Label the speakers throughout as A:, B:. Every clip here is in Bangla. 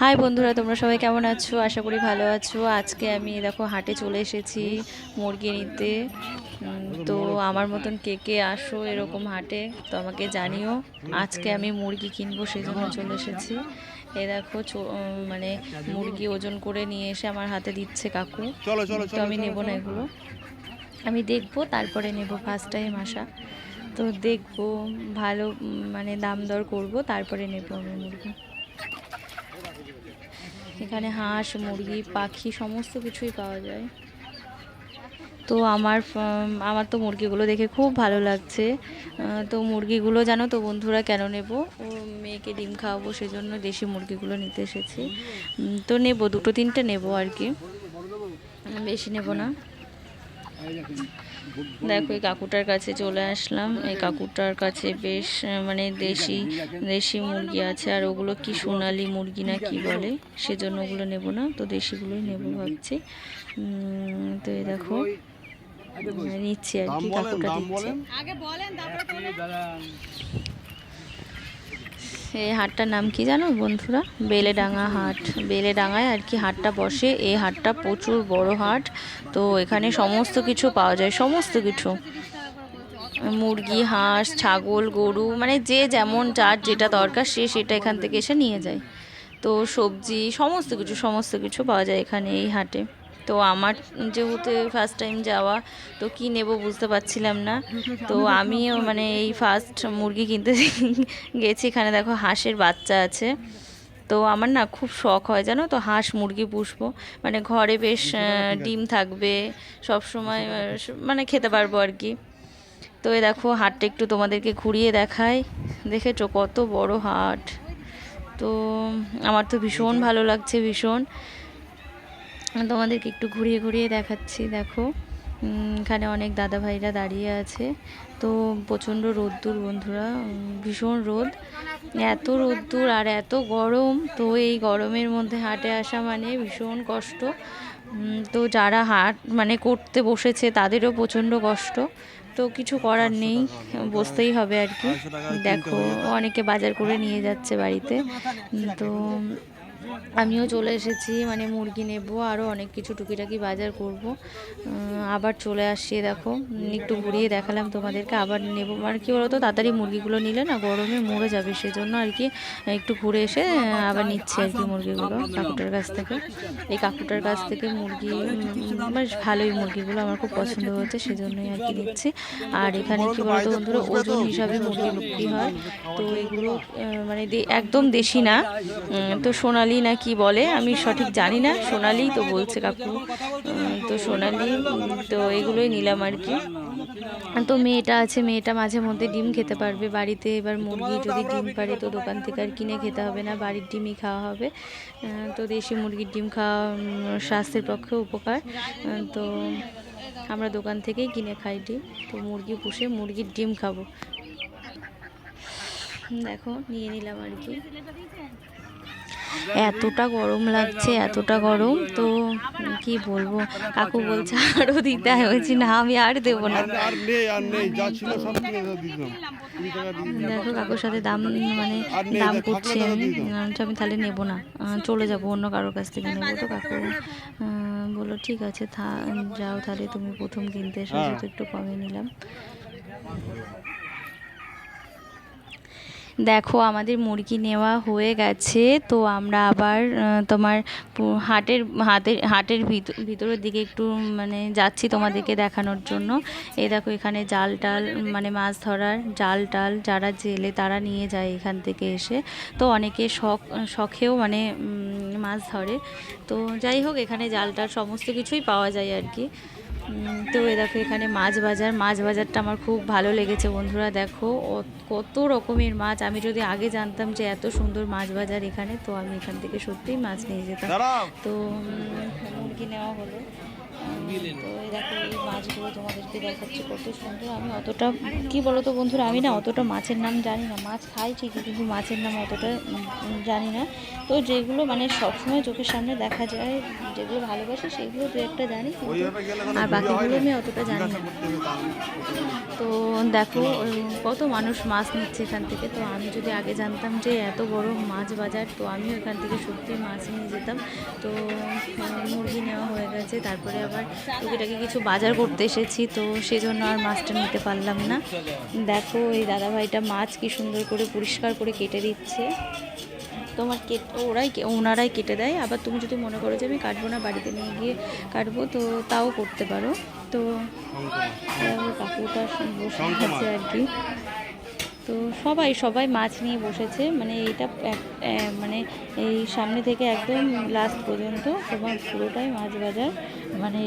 A: হাই বন্ধুরা, তোমরা সবাই কেমন আছো? আশা করি ভালো আছো। আজকে আমি দেখো হাটে চলে এসেছি মুরগি নিতে। তো আমার মতন কে কে আসো এরকম হাটে, তো আমাকে জানিও। আজকে আমি মুরগি কিনবো, সেই জন্য চলে এসেছি। এ দেখো মানে মুরগি ওজন করে নিয়ে এসে আমার হাতে দিচ্ছে কাকু।
B: চলো চলো
A: তো
B: চলো
A: আমি
B: চলো
A: নেব না
B: চলো।
A: এগুলো, আমি দেখবো তারপরে নেব। ফার্স্ট টাইম আসা, তো দেখবো ভালো, মানে দাম দর করবো তারপরে নেব আমি মুরগি। এখানে হাঁস, মুরগি, পাখি সমস্ত কিছুই পাওয়া যায়। তো আমার তো মুরগিগুলো দেখে খুব ভালো লাগছে। তো মুরগিগুলো জানো তো বন্ধুরা কেন নেব? ও মেয়েকে ডিম খাওয়াবো, সেজন্য দেশি মুরগিগুলো নিতে এসেছি। তো নেব, দুটো তিনটে নেব আর কি, বেশি নেব না। দেখো এই কাকুটার কাছে চলে আসলাম। এই কাকুটার কাছে বেশ মানে দেশি দেশি মুরগি আছে, আর ওগুলো কি সোনালি মুরগি না কি বলে, সেজন্য ওগুলো নেব না, তো দেশিগুলোই নেব ভাবছি। তো এই দেখো নিচ্ছি আর
B: দাম
A: কি,
B: বলেন,
A: কাকুটা
B: দাম
A: দিচ্ছে।
B: বলেন।
A: এই হাটটার নাম কি জানো বন্ধুরা? বেলেডাঙ্গা হাট। বেলেডাঙ্গায় আর কি হাটটা বসে। এই হাটটা প্রচুর বড় হাট। তো এখানে সমস্ত কিছু পাওয়া যায়, সমস্ত কিছু, মুরগি, হাঁস, ছাগল, গরু, মানে যে যেমন যার যেটা দরকার সে সেটা এখান থেকে এসে নিয়ে যায়। তো সবজি সমস্ত কিছু পাওয়া যায় এখানে এই হাটে। তো আমার যেহেতু ফার্স্ট টাইম যাওয়া, তো কি নেব বুঝতে পারছিলাম না। তো আমিও মানে এই ফার্স্ট মুরগি কিনতে গেছি। এখানে দেখো হাঁসের বাচ্চা আছে। তো আমার না খুব শখ হয় জানো তো, হাঁস মুরগি পুষবো, মানে ঘরে বেশ ডিম থাকবে সব সময়, মানে খেতে পারবো আর কি। তো এই দেখো হাটটা একটু তোমাদেরকে ঘুরিয়ে দেখাই। দেখেছো কত বড় হাট? তো আমার তো ভীষণ ভালো লাগছে, ভীষণ। তোমাদেরকে একটু ঘুরিয়ে ঘুরিয়ে দেখাচ্ছি। দেখো এখানে অনেক দাদা ভাইরা দাঁড়িয়ে আছে। তো প্রচণ্ড রোদ্দুর বন্ধুরা, ভীষণ রোদ, এত রোদ্দুর আর এত গরম। তো এই গরমের মধ্যে হাটে আসা মানে ভীষণ কষ্ট। তো যারা হাট মানে করতে বসেছে তাদেরও প্রচণ্ড কষ্ট। তো কিছু করার নেই, বসতেই হবে আর কি।
B: 250 টাকা কিনতে
A: দেখো
B: হয়ে যেত।
A: অনেকে বাজার করে নিয়ে যাচ্ছে বাড়িতে। তো আমিও চলে এসেছি, মানে মুরগি নেব, আরও অনেক কিছু টুকিটাকি বাজার করব। আবার চলে আসছি। দেখো একটু ঘুরিয়ে দেখালাম তোমাদেরকে, আবার নেব। মানে কী বলতো, তাড়াতাড়ি মুরগিগুলো নিলে না গরমে মরে যাবে, সেজন্য আর কি একটু ঘুরে এসে আবার নিচ্ছি আর কি মুরগিগুলো কাকুটার কাছ থেকে। এই কাকুটার কাছ থেকে মুরগি বেশ ভালোই, মুরগিগুলো আমার খুব পছন্দ হয়েছে, সেজন্যই আর কি নিচ্ছি। আর এখানে
B: বলো
A: কী
B: তো
A: বলতো
B: বাড়িতে
A: বন্ধুরা,
B: পুষবে তো,
A: ওজন হিসাবে
B: পুষলে
A: মুরগি
B: চল,
A: বিক্রি
B: পুষলে
A: হয়।
B: চল, খাওয়ার
A: তো
B: ছেড়ে দেবো
A: এগুলো
B: না।
A: মানে একদম দেশি না। তো সোনালি না কি বলে আমি সঠিক জানি না, সোনালি তো বলছে কাকু। তো সোনালি, তো এগুলোই নিলাম আর কি। তো মেয়েটা আছে, মেয়েটা মাঝে মধ্যে ডিম খেতে পারবে বাড়িতে। এবার মুরগি
B: তোমাদেরও তো
A: যদি
B: আমরাও
A: ডিম
B: বিক্রি
A: পারে তো
B: করতে পারি
A: দোকান
B: না,
A: থেকে আর
B: তুমি
A: কিনে
B: কিনে
A: খেতে
B: খাও।
A: হবে না, বাড়ির ডিমই খাওয়া হবে। তো দেশি মুরগির ডিম খাওয়া স্বাস্থ্যের পক্ষে উপকার। তো আমরা দোকান থেকেই কিনে খাই ডিম। তো মুরগি পুষে মুরগির ডিম খাবো। দেখো নিয়ে নিলাম আর কি। এতটা গরম লাগছে, এতটা গরম, তো কি বলবো। কাকু বলছে আরও দিতে, আমি বলছি না আমি আর দেবো না।
B: আর আর নেই, আর নেই, যা ছিল
A: তো
B: সব কিনে দিলাম। 20 টাকা দিয়ে দিলাম।
A: দেখো কাকুর সাথে দাম, মানে
B: আর নেই,
A: দাম
B: থাকলে
A: করছি
B: দাদা
A: আমি।
B: দিয়ে দাও।
A: আমি তাহলে নেবো না, চলে যাব অন্য কারোর কাছ থেকে নেবো। তো কাকু বললো ঠিক আছে যাও তাহলে, তুমি প্রথম কিনতে এসেছো
B: হ্যাঁ।
A: তো একটু কমে নিলাম। দেখো আমাদের মুরগি নেওয়া হয়ে গেছে। তো আমরা আবার তোমার হাটের হাটের হাটের ভিতরের দিকে একটু মানে যাচ্ছি তোমাদেরকে দেখানোর জন্য। এই দেখো এখানে জাল টাল, মানে মাছ ধরার জাল টাল যারা জেলে তারা নিয়ে যায় এখান থেকে এসে। তো অনেকে শখেও মানে মাছ ধরে। তো যাই হোক, এখানে জাল টাল সমস্ত কিছুই পাওয়া যায় আর কি। তো এ দেখো এখানে মাছ বাজার, মাছ বাজারটা আমার খুব ভালো লেগেছে বন্ধুরা। দেখো কত রকমের মাছ, আমি যদি আগে জানতাম যে এত সুন্দর মাছ বাজার এখানে, তো আমি এখান থেকে সত্যিই মাছ নিয়ে যেতাম।
B: দাঁড়াও।
A: তো মুরগি নেওয়া হলো। তো এই দেখো এই মাছগুলো তোমাদেরকে দেখাচ্ছি কত সুন্দর। আমি অতটা কি বলো তো বন্ধুরা, আমি না অতটা মাছের নাম জানি না, মাছ খাই ঠিকই কিন্তু মাছের নাম অতটা জানি না। তো যেগুলো মানে সবসময় চোখের সামনে দেখা যায়, যেগুলো ভালোবাসি সেগুলো দু একটা জানি, কিন্তু আর বাকিগুলো আমি অতটা জানি না। তো দেখো কত মানুষ মাছ নিচ্ছে এখান থেকে। তো আমি যদি আগে জানতাম যে এত বড় মাছ বাজার, তো আমিও এখান থেকে সত্যি মাছ নিয়ে যেতাম। তো মুরগি নেওয়া হয়ে গেছে, তারপরে আবার টুকিটাকি কিছু বাজার করতে এসেছি, তো সেজন্য আর মাছটা নিতে পারলাম না। দেখো এই দাদাভাইটা মাছ কি সুন্দর করে পরিষ্কার করে কেটে দিচ্ছে। তোমার ওনারাই কেটে দেয়, আবার তুমি যদি মনে করো যে আমি কাটবো না, বাড়িতে নিয়ে গিয়ে কাটবো, তো তাও করতে পারো। তো কাকুটা বসে আছে আর কি। তো সবাই মাছ নিয়ে বসেছে, মানে এইটা মানে এই সামনে থেকে একদম লাস্ট পর্যন্ত তোমার পুরোটাই মাছ বাজার, মানে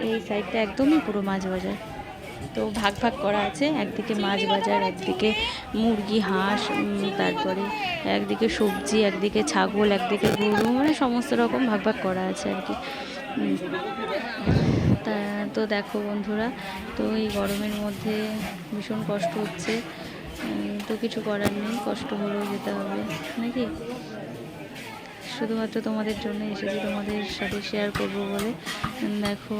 A: এই সাইডটা একদমই পুরো মাছ বাজার। তো ভাগ ভাগ করা আছে, একদিকে মাছ বাজার, একদিকে মুরগি হাঁস, তারপরে একদিকে সবজি, একদিকে ছাগল, একদিকে গরু, মানে সমস্ত রকম ভাগ ভাগ করা আছে আর কি। তা তো দেখো বন্ধুরা, তো এই গরমের মধ্যে ভীষণ কষ্ট হচ্ছে, তো কিছু করার নেই, কষ্ট হলেও যেতে হবে নাকি। শুধুমাত্র তোমাদের জন্য এসেছি, তোমাদের সাথে শেয়ার করব বলে। দেখো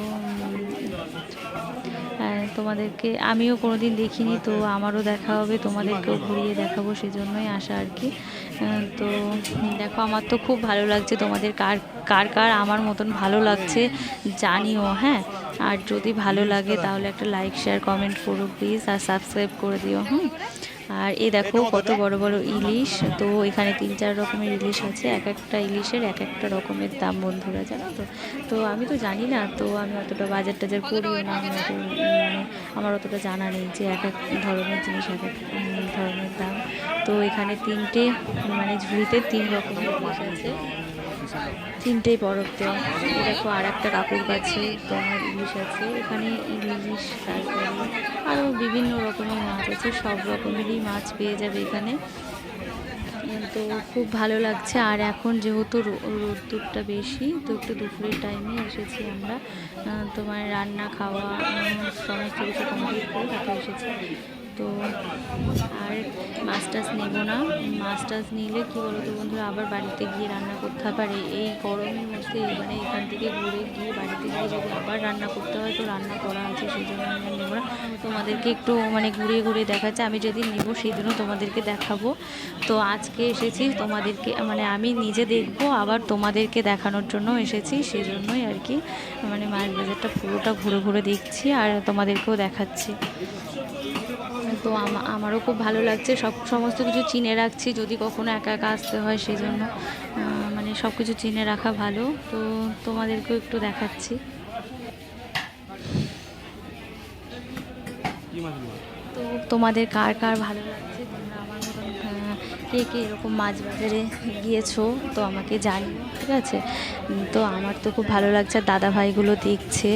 A: তোমাদেরকে আমিও কোনোদিন দেখিনি, তো আমারও দেখা হবে, তোমাদেরকেও ঘুরিয়ে দেখাবো, সেজন্যই আসা আর কি। তো দেখো আমার তো খুব ভালো লাগছে, তোমাদের কার কার আমার মতন ভালো লাগছে জানিও, হ্যাঁ। আর যদি ভালো লাগে তাহলে একটা লাইক শেয়ার কমেন্ট করো প্লিজ, আর সাবস্ক্রাইব করে দিও। আর এই দেখো কত বড় বড় ইলিশ, তো এখানে 3-4 রকমের ইলিশ আছে, এক একটা ইলিশের এক একটা রকমের দাম বন্ধুরা, জানো তো। তো আমি তো জানি না, তো আমি অতটা বাজার টাজার করিও না, আমি অত মানে আমার অতটা জানা নেই যে এক এক ধরনের জিনিস এক এক ধরনের দাম। তো এখানে 3টে মানে ঝুড়িতে 3 রকমের ইলিশ আছে, 3টেই বরফ দেওয়া। দেখো আর একটা কাকুর কাছে তোমার ইলিশ আছে, এখানে ইলিশ, তারপরে আরও বিভিন্ন রকমের মাছ আছে, সব রকমেরই মাছ পেয়ে যাবে এখানে। তো খুব ভালো লাগছে। আর এখন যেহেতু রোদ্দুরটা বেশি, তো একটু দুপুরের টাইমে এসেছি আমরা, তোমার রান্না খাওয়া সমস্ত কিছু কমপ্লিট করে তারপর এসেছি। তো আর মাছ টাছ নেবো না, মাছ টাছ নিলে কী বলো তো বন্ধুরা, আবার বাড়িতে গিয়ে রান্না করতে হবে, আর এই গরমের মধ্যে মানে এখান থেকে ঘুরে গিয়ে বাড়িতে গিয়ে যদি আবার রান্না করতে হয়, তো রান্না করা আছে, সেই জন্য আমি আর নেবো না। তোমাদেরকে একটু মানে ঘুরিয়ে ঘুরিয়ে দেখাচ্ছে, আমি যেদিন নেবো সেই দিনও তোমাদেরকে দেখাবো। তো আজকে এসেছি তোমাদেরকে মানে আমি নিজে দেখবো, আবার তোমাদেরকে দেখানোর জন্য এসেছি, সেই জন্যই আর কি মানে মাছ বাজারটা পুরোটা ঘুরে ঘুরে দেখছি আর তোমাদেরকেও দেখাচ্ছি। তো আমারও খুব ভালো লাগছে, সমস্ত কিছু চিনে রাখছি, যদি কখনো একা একা আসতে হয়, সেই জন্য মানে সব কিছু চিনে রাখা ভালো। তো তোমাদেরকেও একটু দেখাচ্ছি। তো তোমাদের কার কার ভালো লাগছে, তোমরা আমার মতন কে কে এরকম মাছ বাজারে গিয়েছো, তো আমাকে জানিও, ঠিক আছে। তো আমার তো খুব ভালো লাগছে, আর দাদাভাইগুলো দেখছে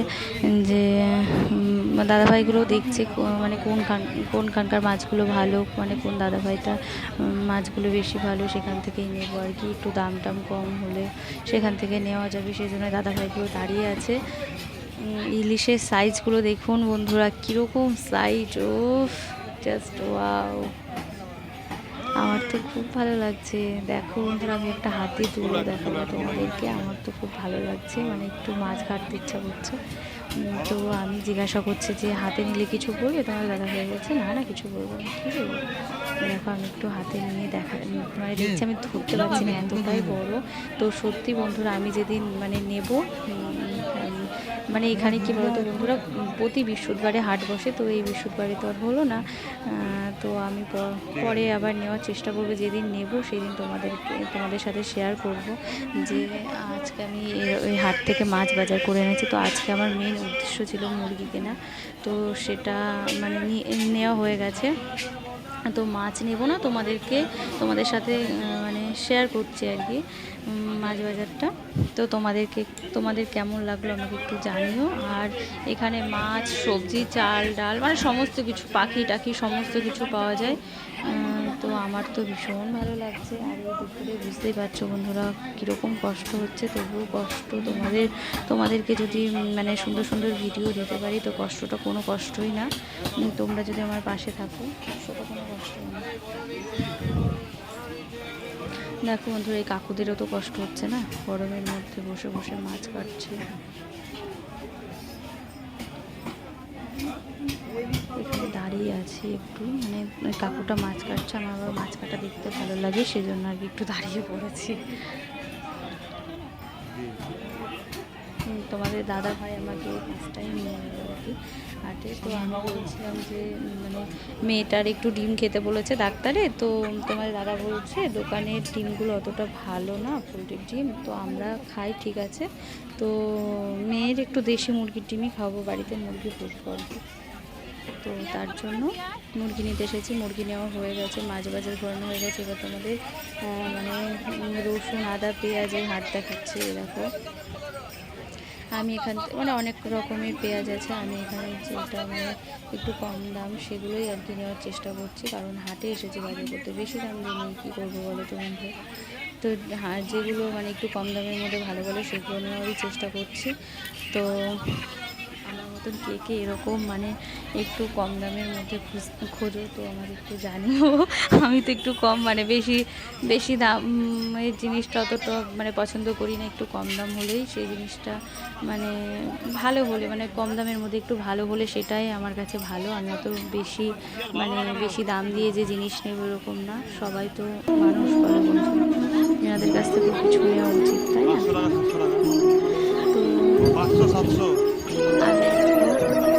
A: যে দাদাভাইগুলো দেখছে মানে কোনখানকার মাছগুলো ভালো, মানে কোন দাদাভাইটা মাছগুলো বেশি ভালো, সেখান থেকেই নেবো আর কি। একটু দাম টাম কম হলে সেখান থেকে নেওয়া যাবে, সেই জন্য দাদাভাইগুলো দাঁড়িয়ে আছে। ইলিশের সাইজগুলো দেখুন বন্ধুরা, কীরকম সাইজ, ও জাস্ট ওয়াও, আমার তো খুব ভালো লাগছে। দেখো বন্ধুরা, আমি একটা হাতে তুলে দেখাবো তোমাদেরকে, আমার তো খুব ভালো লাগছে, মানে একটু মাছ কাটতে ইচ্ছা করছে। তো আমি জিজ্ঞাসা করছি যে হাতে নিলে কিছু বলবে, তোমার দাদা হয়ে গেছে, না কিছু বলবো না, কী বলবো। দেখো আমি একটু হাতে নিয়ে মানে দেখছি, আমি ধরতে পারছি না, এতটাই বড়। তো সত্যি বন্ধুরা, আমি যেদিন মানে নেব, মানে এখানে কী বলতো বন্ধুরা, প্রতি বৃহস্পতিবারে হাট বসে, তো এই বৃহস্পতিবারে তো আর হলো না। তো আমি পরে আবার নেওয়ার চেষ্টা করবো, যেদিন নেব সেদিন তোমাদের সাথে শেয়ার করব যে আজকে আমি এই হাট থেকে মাছ বাজার করে এনেছি। তো আজকে আমার মেন উদ্দেশ্য ছিল মুরগি কেনা, তো সেটা মানে নেওয়া হয়ে গেছে। তো মাছ নেব না, তোমাদের সাথে মানে শেয়ার করছি আর কি মাছ বাজারটা। তো তোমাদের কেমন লাগলো আমাকে একটু জানিও। আর এখানে মাছ, সবজি, চাল, ডাল, মানে সমস্ত কিছু, পাখি টাখি সমস্ত কিছু পাওয়া যায়। তো আমার তো ভীষণ ভালো লাগছে। আর এই দুপুরে বুঝতেই পারছো বন্ধুরা কীরকম কষ্ট হচ্ছে, তবুও কষ্ট তোমাদেরকে যদি মানে সুন্দর সুন্দর ভিডিও দিতে পারি তো কষ্টটা কোনো কষ্টই না। তোমরা যদি আমার পাশে থাকো সেটা কোনো কষ্টই না। দেখো বন্ধুরা এই কাকুদেরও তো কষ্ট হচ্ছে না, গরমের মধ্যে বসে বসে মাছ কাটছে। এখানে দাঁড়িয়ে আছি একটু, মানে কাকুটা মাছ কাটছে, আমার আবার মাছ কাটা দেখতে ভালো লাগে সেজন্য আর কি একটু দাঁড়িয়ে পড়েছি। তোমাদের দাদা ভাই আমাকে ফার্স্ট টাইম নিয়ে গেল আর কি হাটে। তো আমি বলছিলাম যে মানে মেয়েটার একটু ডিম খেতে বলেছে ডাক্তারে, তো তোমার দাদা বলছে দোকানের ডিমগুলো অতটা ভালো না, পোলট্রির ডিম তো আমরা খাই ঠিক আছে, তো মেয়ের একটু দেশি মুরগির ডিমই খাবো, বাড়িতে মুরগি পুষবো আর কি। তো তার জন্য মুরগি নিতে এসেছি, মুরগি নেওয়া হয়ে গেছে, মাছ বাজার ঘোরানো হয়ে গেছে। এবার তোমাদের মানে রসুন আদা পেঁয়াজের হাট দেখাচ্ছি। দেখো আমি এখান মানে অনেক রকমের পেঁয়াজ আছে, আমি এখানে যেটা মানে একটু কম দাম সেগুলোই আর কি নেওয়ার চেষ্টা করছি, কারণ হাটে এসেছি বাজার করতে, বেশি দাম দিয়ে নিয়ে কী করবো বলো তো বন্ধু। তো যেগুলো মানে একটু কম দামের মধ্যে ভালো ভালো সেগুলো নেওয়ারই চেষ্টা করছি। তো আমার মতন কে কে এরকম মানে একটু কম দামের মধ্যে খোঁজো তো আমার একটু জানিও। আমি তো একটু কম মানে বেশি দামের জিনিসটা অতটা মানে পছন্দ করি না, একটু কম দাম হলেই সেই জিনিসটা মানে ভালো হলে মানে কম দামের মধ্যে একটু ভালো হলে সেটাই আমার কাছে ভালো। আমি অত বেশি দাম দিয়ে যে জিনিস নেব এরকম না, সবাই তো মানুষ বলে বন্ধু, এনাদের কাছ থেকে কিছু নেওয়া উচিত তাই না। তো আমি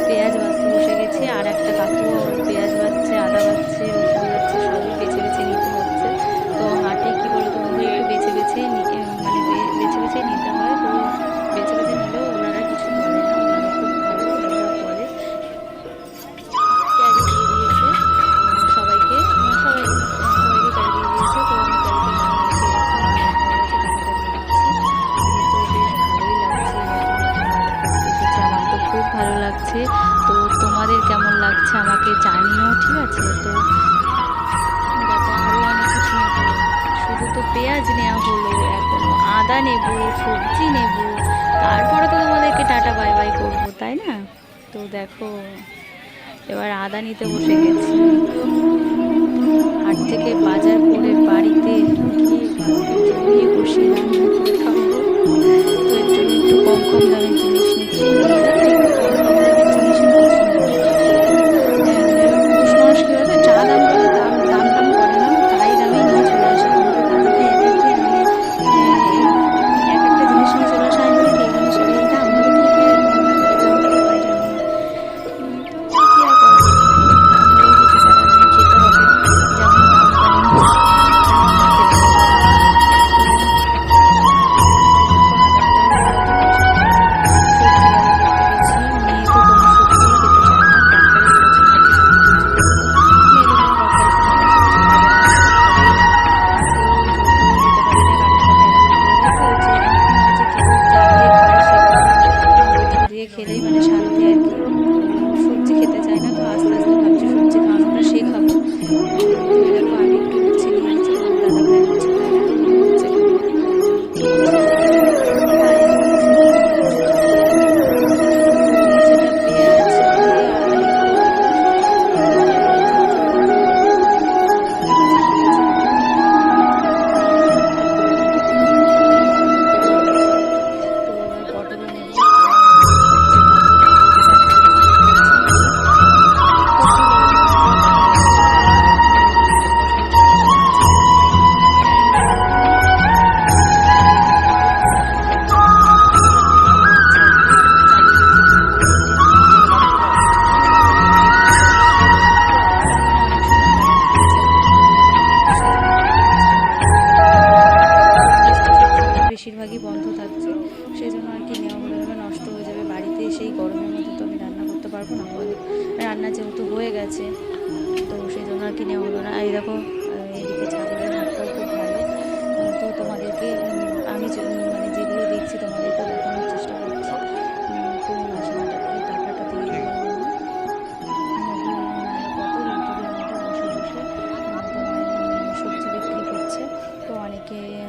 A: পেঁয়াজ বাছতে বসে গেছি, আর একটা কাকু পেঁয়াজ বাছছে, আদা বাছছে, রসুন বাছছে, সবই বেছে বেছে নিতে হচ্ছে। তো হাটে কী বলো তো বন্ধু একটু বেছে বেছে নিতে হয়, তো বেছে বেছে নিলেও ওনারা কিছু বলে না, ওনারা খুব ভালো, ওনারা বলে ক্যারি দিয়ে দিয়েছে সবাইকে ক্যারি দিয়ে দিয়েছে। তো আমি ক্যারিতে নিয়ে নিয়েছি, এরকম হয়ে গেছে টাকাটা দিয়ে দিচ্ছি। তো বেশ ভালোই লাগছে, এসেছে আমার তো খুব ভালো লাগছে। তো তোমাদের কেমন লাগছে আমাকে জানিও, ঠিক আছে। তো দেখো আরও অনেক কিছু নেবো, শুধু তো পেঁয়াজ নেওয়া হলো, এখনও আদা নেব, সবজি নেব, তারপরে তো তোমাদেরকে টাটা বাই বাই করবো তাই না। তো দেখো এবার আদা নিতে বসে গেছি, হাট থেকে বাজার করে বাড়িতে ঢুকিয়ে জমিয়ে বসে রান্না করে খাবো। তো এর জন্য একটু কম কম দামের জিনিস নিচ্ছি, মেয়েরা তো একটু কম কম দামের জিনিসই পছন্দ করে। পুরুষ মানুষ কী বলতো যা দাম বলে দাম করে না, তাই দামেই নিয়ে চলে আসে। আমাদের দাদা ভাই এক একটা জিনিস নিয়ে চলে আসে, আমি বলি কি এই জিনিসের এই দাম, বলে কি হ্যাঁ তোমার বাজারে দাম বলে তাই জানি না। তো কী আর করা যাবে, আমরাও কিছু করার নেই, খেতে হবে, যেমন দাম তেমন খেতে হবে।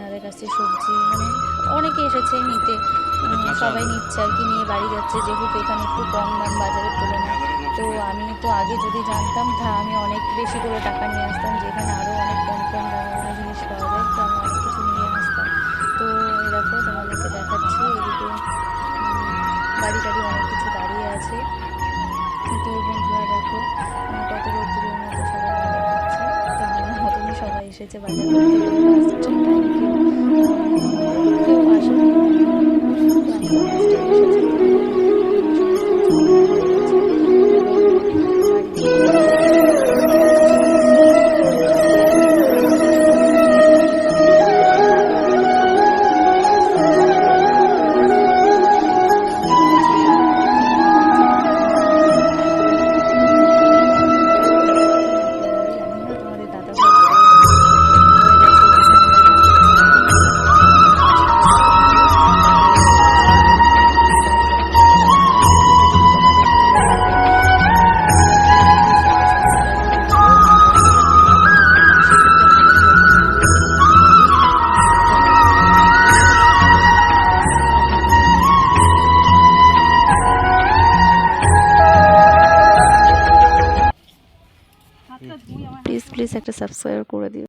A: এনাদের কাছ থেকে সবজি মানে অনেকে এসেছে নিতে, সবাই নিচ্ছে আর কি, নিয়ে বাড়ি যাচ্ছে, যেহেতু এখানে একটু কম দাম বাজারের তুলনায়। তো আমি তো আগে যদি জানতাম তা আমি অনেক বেশি করে টাকা নিয়ে আসতাম, যেখানে আরও অনেক কম কম দামে জিনিস পাওয়া যায়, তো আমি অনেক কিছু নিয়ে আসতাম। তো এই দেখো তোমাদেরকে দেখাচ্ছি, এদিকে গাড়ি টাড়ি অনেক কিছু দাঁড়িয়ে আছে। তো বন্ধুরা দেখো কত রোদ্দুরের মধ্যে সবাই বাজার করছে, তো আমার মতনই সবাই এসেছে বাজার করতে, কেউ লাস্ট টাইম, কেউ আসেনি, তো আমি তো লাস্ট টাইম এসেছি। তো সমস্ত কিছু কেনা হয়ে গেছে এবং বাড়িতে তোমাদের দাদা ভাই হয়ে গেছে এখানে আমরা এখান থেকে প্লিজ একটা সাবস্ক্রাইব করে দিও।